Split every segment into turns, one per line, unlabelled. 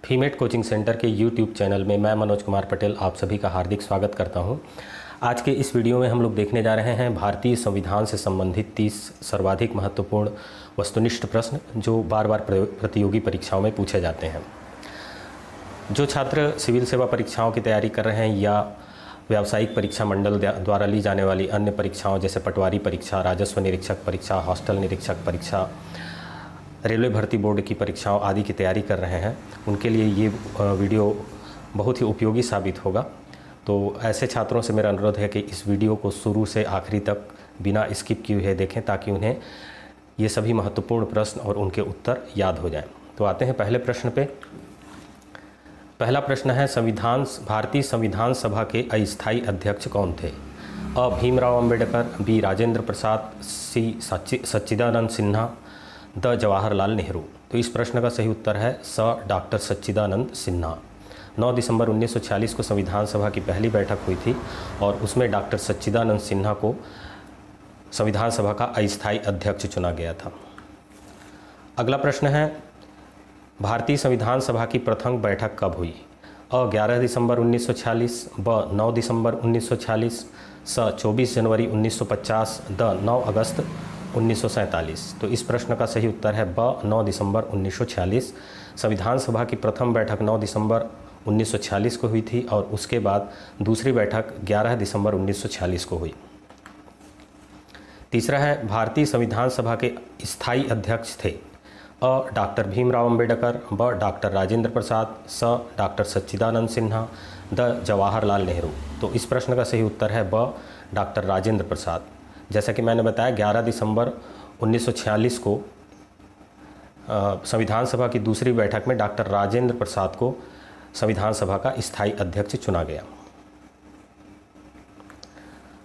फीमेट coaching centre के YouTube channel में मैं मनोज कुमार पटेल आप सभी का हार्दिक स्वागत करता हूं। आज के इस वीडियो में हम लोग देखने जा रहे हैं भारतीय संविधान से संबंधित 30 सर्वाधिक महत्वपूर्ण वस्तुनिष्ठ प्रश्न जो बार बार प्रतियोगी परीक्षाओं में पूछे जाते हैं। जो छात्र सिविल सेवा परीक्षाओं की तैयारी कर रहे हैं या व्यावसायिक परीक्षा मंडल द्वारा ली जाने वाली अन्य परीक्षाओं जैसे पटवारी परीक्षा, राजस्व निरीक्षक परीक्षा, हॉस्टल निरीक्षक परीक्षा, रेलवे भर्ती बोर्ड की परीक्षाओं आदि की तैयारी कर रहे हैं, उनके लिए ये वीडियो बहुत ही उपयोगी साबित होगा। तो ऐसे छात्रों से मेरा अनुरोध है कि इस वीडियो को शुरू से आखिरी तक बिना स्किप किए हुए देखें ताकि उन्हें ये सभी महत्वपूर्ण प्रश्न और उनके उत्तर याद हो जाएं। तो आते हैं पहले प्रश्न पे। पहला प्रश्न है भारतीय संविधान सभा के अस्थायी अध्यक्ष कौन थे? अ. भीमराव अंबेडकर, बी. राजेंद्र प्रसाद, सी. सच्चिदानंद सिन्हा, द. जवाहरलाल नेहरू। तो इस प्रश्न का सही उत्तर है स. डॉक्टर सच्चिदानंद सिन्हा। 9 दिसंबर 1946 को संविधान सभा की पहली बैठक हुई थी और उसमें डॉक्टर सच्चिदानंद सिन्हा को संविधान सभा का अस्थायी अध्यक्ष चुना गया था। अगला प्रश्न है भारतीय संविधान सभा की प्रथम बैठक कब हुई? अ. 11 दिसंबर 1946, ब. 9 दिसंबर 1946, स. 24 जनवरी 1950, द. 9 अगस्त 1947। तो इस प्रश्न का सही उत्तर है ब. 9 दिसंबर 1946। संविधान सभा की प्रथम बैठक 9 दिसंबर 1946 को हुई थी और उसके बाद दूसरी बैठक 11 दिसंबर 1946 को हुई। तीसरा है भारतीय संविधान सभा के स्थायी अध्यक्ष थे? अ. डॉक्टर भीमराव अंबेडकर, ब. डॉक्टर राजेंद्र प्रसाद, स. डॉक्टर सच्चिदानंद सिन्हा, द. जवाहरलाल नेहरू। तो इस प्रश्न का सही उत्तर है ब. डॉक्टर राजेंद्र प्रसाद। जैसा कि मैंने बताया 11 दिसंबर 1946 को संविधान सभा की दूसरी बैठक में डॉक्टर राजेंद्र प्रसाद को संविधान सभा का स्थायी अध्यक्ष चुना गया।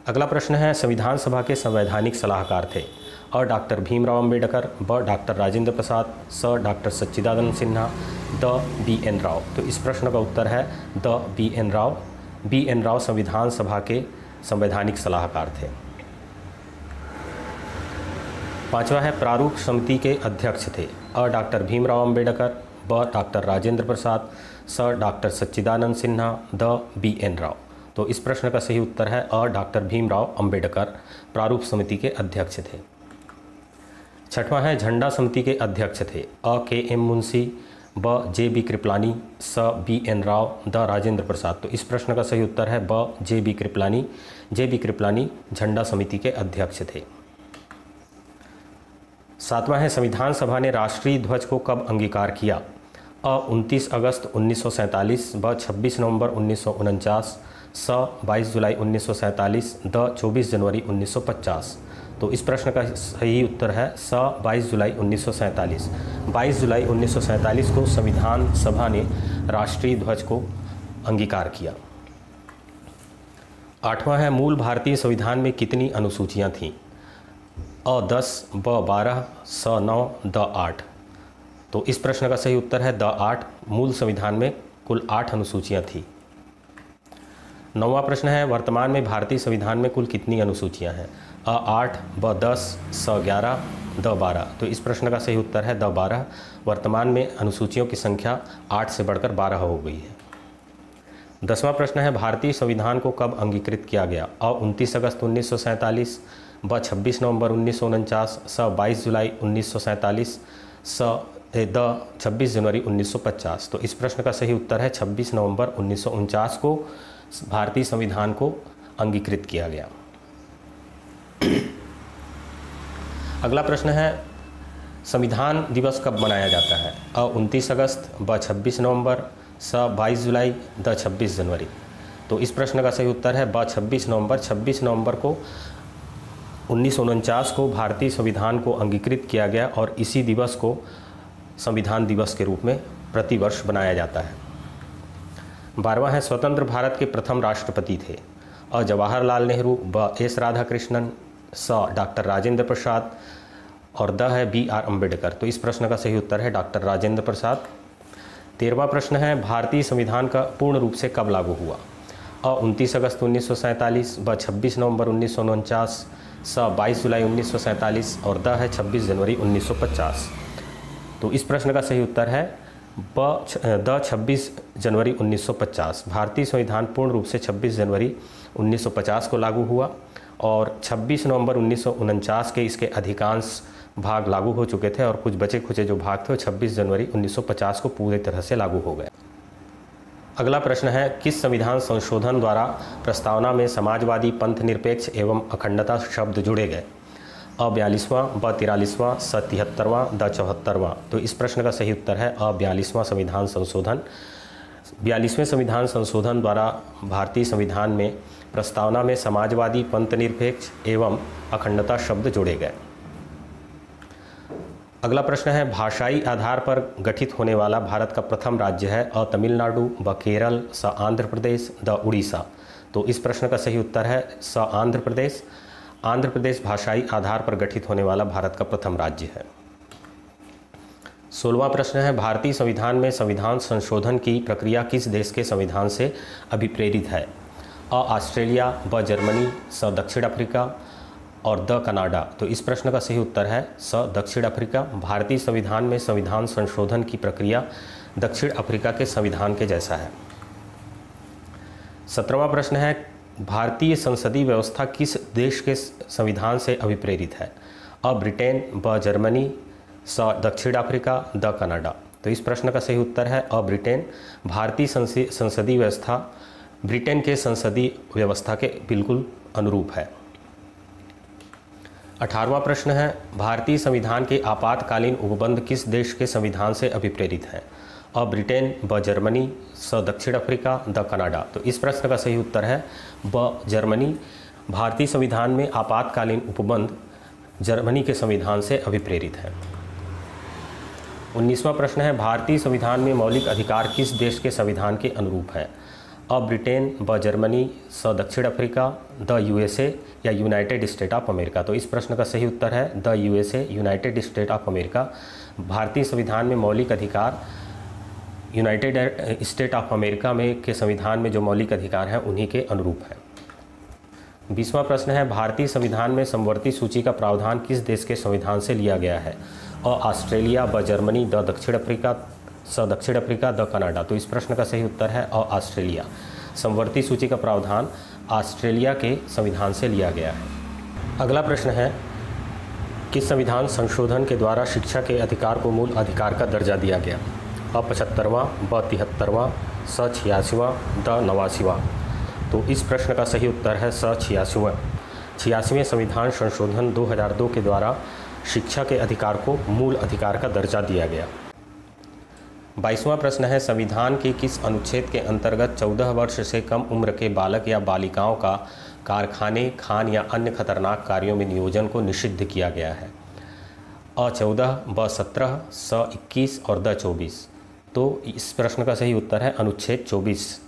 अगला प्रश्न है संविधान सभा के संवैधानिक सलाहकार थे? अ. डॉक्टर भीमराव अंबेडकर, ब. डॉक्टर राजेंद्र प्रसाद, स. डॉक्टर सच्चिदानंद सिन्हा, द. बी. एन. राव। तो इस प्रश्न का उत्तर है द. B. N. Rao. B. N. Rao संविधान सभा के संवैधानिक सलाहकार थे। पांचवा है प्रारूप समिति के अध्यक्ष थे? अ. डॉक्टर भीमराव अंबेडकर, ब. डॉक्टर राजेंद्र प्रसाद, स. डॉक्टर सच्चिदानंद सिन्हा, द. बी. एन. राव। तो इस प्रश्न का सही उत्तर है अ. डॉक्टर भीमराव अंबेडकर प्रारूप समिति के अध्यक्ष थे। छठवां है झंडा समिति के अध्यक्ष थे? अ. के. एम. मुंशी, ब. जे. बी. कृपलानी, स. बी. एन. राव, द. राजेंद्र प्रसाद। तो इस प्रश्न का सही उत्तर है ब. J. B. Kripalani. J. B. Kripalani झंडा समिति के अध्यक्ष थे। सातवां है संविधान सभा ने राष्ट्रीय ध्वज को कब अंगीकार किया? अ. 29 अगस्त 1947, ब. 26 नवंबर 1949, स. 22 जुलाई 1947, द. 24 जनवरी 1950। तो इस प्रश्न का सही उत्तर है स. 22 जुलाई 1947। 22 जुलाई 1947 को संविधान सभा ने राष्ट्रीय ध्वज को अंगीकार किया। आठवां है मूल भारतीय संविधान में कितनी अनुसूचियां थीं? अ. 10, ब. 12, स. 9, द. 8। तो इस प्रश्न का सही उत्तर है द. 8। मूल संविधान में कुल 8 अनुसूचियां थी। नौवां प्रश्न है वर्तमान में भारतीय संविधान में कुल कितनी अनुसूचियां हैं? अ. 8, ब. 10, स. 11, द. 12। तो इस प्रश्न का सही उत्तर है द. 12। वर्तमान में अनुसूचियों की संख्या 8 से बढ़कर 12 हो गई है। 10वां प्रश्न है भारतीय संविधान को कब अंगीकृत किया गया? अ. 29 अगस्त 1947, ब. 26 नवंबर 1949, स. 22 जुलाई 1947, द. 26 जनवरी 1950। तो इस प्रश्न का सही उत्तर है 26 नवंबर 1949 को भारतीय संविधान को अंगीकृत किया गया। अगला प्रश्न है संविधान दिवस कब मनाया जाता है? अ. 29 अगस्त, ब. 26 नवंबर, स. 22 जुलाई, द. 26 जनवरी। तो इस प्रश्न का सही उत्तर है ब. 26 नवंबर। 26 नवंबर को 1949 को भारतीय संविधान को अंगीकृत किया गया और इसी दिवस को संविधान दिवस के रूप में प्रतिवर्ष बनाया जाता है। 12वां है स्वतंत्र भारत के प्रथम राष्ट्रपति थे? अ. जवाहरलाल नेहरू, ब. एस. राधाकृष्णन, स. डॉक्टर राजेंद्र प्रसाद और द. है बी. आर. अम्बेडकर। तो इस प्रश्न का सही उत्तर है डॉक्टर राजेंद्र प्रसाद। 13वां प्रश्न है भारतीय संविधान का पूर्ण रूप से कब लागू हुआ? अ. 29 अगस्त 1947, ब. 26 नवंबर 1949, स. 22 जुलाई 1947 और द. है 26 जनवरी 1950। तो इस प्रश्न का सही उत्तर है द 26 जनवरी 1950। भारतीय संविधान पूर्ण रूप से 26 जनवरी 1950 को लागू हुआ और 26 नवंबर 1949 के इसके अधिकांश भाग लागू हो चुके थे और कुछ बचे खुचे जो भाग थे वो 26 जनवरी 1950 को पूरी तरह से लागू हो गए। अगला प्रश्न है, किस संविधान संशोधन द्वारा प्रस्तावना में समाजवादी, पंथ निरपेक्ष एवं अखंडता शब्द जुड़े गए? अ 42वां, ब 43वां, स 73वां, द 74वां। तो इस प्रश्न का सही उत्तर है अ 42वां संविधान संशोधन। 42वें संविधान संशोधन द्वारा भारतीय संविधान में प्रस्तावना में समाजवादी, पंथ निरपेक्ष एवं अखंडता शब्द जोड़े गए। अगला प्रश्न है, भाषाई आधार पर गठित होने वाला भारत का प्रथम राज्य है? अ तमिलनाडु, ब केरल, स आंध्र प्रदेश, द उड़ीसा। तो इस प्रश्न का सही उत्तर है स आंध्र प्रदेश। आंध्र प्रदेश भाषाई आधार पर गठित होने वाला भारत का प्रथम राज्य है। 16वां प्रश्न है, भारतीय संविधान में संविधान संशोधन की प्रक्रिया किस देश के संविधान से अभिप्रेरित है? अ ऑस्ट्रेलिया, ब जर्मनी, स दक्षिण अफ्रीका और द कनाडा। तो इस प्रश्न का सही उत्तर है स दक्षिण अफ्रीका। भारतीय संविधान में संविधान संशोधन की प्रक्रिया दक्षिण अफ्रीका के संविधान के जैसा है। 17वां प्रश्न है, भारतीय संसदीय व्यवस्था किस देश के संविधान से अभिप्रेरित है? अ ब्रिटेन, ब जर्मनी, स दक्षिण अफ्रीका, द कनाडा। तो इस प्रश्न का सही उत्तर है अ ब्रिटेन। भारतीय संसदीय व्यवस्था ब्रिटेन के संसदीय व्यवस्था के बिल्कुल अनुरूप है। 18वां प्रश्न है, भारतीय संविधान के आपातकालीन उपबंध किस देश के संविधान से अभिप्रेरित है? अ ब्रिटेन, ब जर्मनी, स दक्षिण अफ्रीका, द कनाडा। तो इस प्रश्न का सही उत्तर है ब जर्मनी। भारतीय संविधान में आपातकालीन उपबंध जर्मनी के संविधान से अभिप्रेरित है। 19वां प्रश्न है, भारतीय संविधान में मौलिक अधिकार किस देश के संविधान के अनुरूप है? अ ब्रिटेन, ब जर्मनी, स दक्षिण अफ्रीका, द यूएसए या यूनाइटेड स्टेट ऑफ अमेरिका। तो इस प्रश्न का सही उत्तर है the USA, United state of America. भारतीय संविधान में मौलिक अधिकार यूनाइटेड स्टेट ऑफ अमेरिका में के संविधान में जो मौलिक अधिकार हैं उन्हीं के अनुरूप है। 20वां प्रश्न है, भारतीय संविधान में समवर्ती सूची का प्रावधान किस देश के संविधान से लिया गया है? अ ऑस्ट्रेलिया, ब जर्मनी, द दक्षिण अफ्रीका, स दक्षिण अफ्रीका, द कनाडा। तो इस प्रश्न का सही उत्तर है अ ऑस्ट्रेलिया। समवर्ती सूची का प्रावधान ऑस्ट्रेलिया के संविधान से लिया गया है। अगला प्रश्न है, किस संविधान संशोधन के द्वारा शिक्षा के अधिकार को मूल अधिकार का दर्जा दिया गया? अ 75वां, ब 73वां, स 86वां, द 89वां। तो इस प्रश्न का सही उत्तर है स 86वां। 86वें संविधान संशोधन 2002 के द्वारा शिक्षा के अधिकार को मूल अधिकार का दर्जा दिया गया। 22वां प्रश्न है, संविधान के किस अनुच्छेद के अंतर्गत 14 वर्ष से कम उम्र के बालक या बालिकाओं का कारखाने, खान या अन्य खतरनाक कार्यों में नियोजन को निषिद्ध किया गया है? अ 14, ब 17, स 21 और द 24। तो इस प्रश्न का सही उत्तर है अनुच्छेद 24।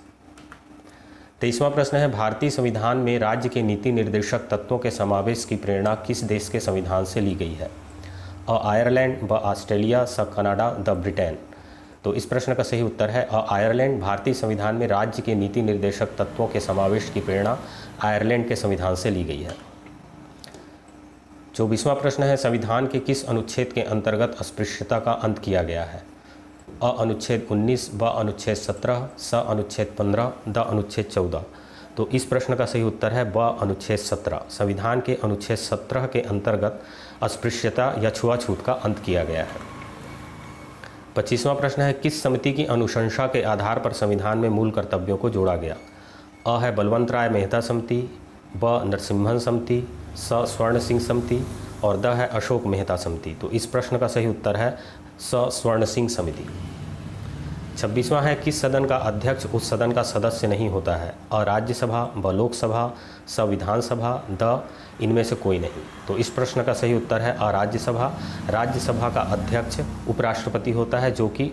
23वां प्रश्न है, भारतीय संविधान में राज्य के नीति निर्देशक तत्वों के समावेश की प्रेरणा किस देश के संविधान से ली गई है? अ आयरलैंड, ब ऑस्ट्रेलिया, स कनाडा, द ब्रिटेन। तो इस प्रश्न का सही उत्तर है अ आयरलैंड। भारतीय संविधान में राज्य के नीति निर्देशक तत्वों के समावेश की प्रेरणा आयरलैंड के संविधान से ली गई है। 24वां प्रश्न है, संविधान के किस अनुच्छेद के अंतर्गत अस्पृश्यता का अंत किया गया है? अ अनुच्छेद 19, ब अनुच्छेद 17, स अनुच्छेद 15, द अनुच्छेद 14। तो इस प्रश्न का सही उत्तर है ब अनुच्छेद 17। संविधान के अनुच्छेद 17 के अंतर्गत अस्पृश्यता या छुआछूत का अंत किया गया है। 25वां प्रश्न है, किस समिति की अनुशंसा के आधार पर संविधान में मूल कर्तव्यों को जोड़ा गया? अ है बलवंत राय मेहता समिति, ब नरसिम्हन समिति, स स्वर्ण सिंह समिति और द है अशोक मेहता समिति। तो इस प्रश्न का सही उत्तर है स स्वर्ण सिंह समिति। 26वां है, किस सदन का अध्यक्ष उस सदन का सदस्य नहीं होता है? अ राज्यसभा, ब लोकसभा, स विधानसभा, द इनमें से कोई नहीं। तो इस प्रश्न का सही उत्तर है अ राज्यसभा। राज्यसभा का अध्यक्ष उपराष्ट्रपति होता है जो कि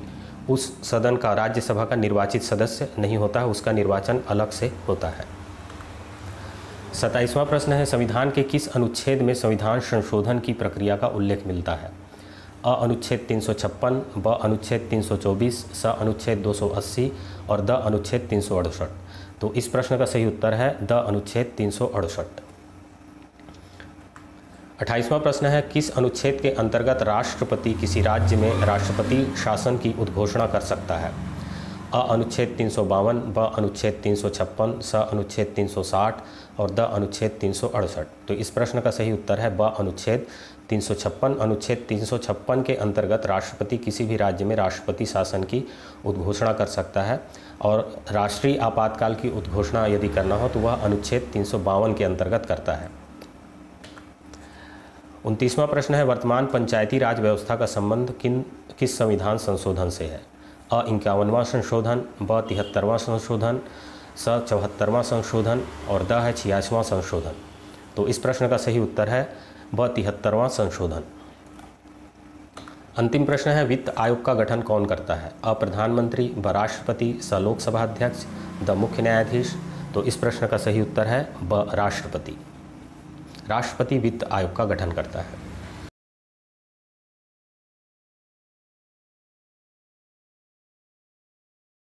उस सदन का राज्यसभा का निर्वाचित सदस्य नहीं होता है, उसका निर्वाचन अलग से होता है। 27वां प्रश्न है, संविधान के किस अनुच्छेद में संविधान संशोधन की प्रक्रिया का उल्लेख मिलता है? अ अनुच्छेद 356, ब अनुच्छेद 324, स अनुच्छेद 280 और द अनुच्छेद 368। तो इस प्रश्न का सही उत्तर है द अनुच्छेद 368। 28वां प्रश्न है, किस अनुच्छेद के अंतर्गत राष्ट्रपति किसी राज्य में राष्ट्रपति शासन की उद्घोषणा कर सकता है? अ अनुच्छेद 352, ब अनुच्छेद 356, स अनुच्छेद 360 और द अनुच्छेद 368। तो इस प्रश्न का सही उत्तर है ब अनुच्छेद 356। अनुच्छेद 356 के अंतर्गत राष्ट्रपति किसी भी राज्य में राष्ट्रपति शासन की उद्घोषणा कर सकता है, और राष्ट्रीय आपातकाल की उद्घोषणा यदि करना हो तो वह अनुच्छेद 352 के अंतर्गत करता है। 29वां प्रश्न है, वर्तमान पंचायती राज व्यवस्था का संबंध किस संविधान संशोधन से है? अ 51वां संशोधन, ब 73वां संशोधन, स 74वां संशोधन और द है 86वां संशोधन। तो इस प्रश्न का सही उत्तर है ब 73वां संशोधन। अंतिम प्रश्न है, वित्त आयोग का गठन कौन करता है? अ प्रधानमंत्री, ब राष्ट्रपति, स लोकसभा अध्यक्ष, द मुख्य न्यायाधीश। तो इस प्रश्न का सही उत्तर है ब राष्ट्रपति। राष्ट्रपति वित्त आयोग का गठन करता है।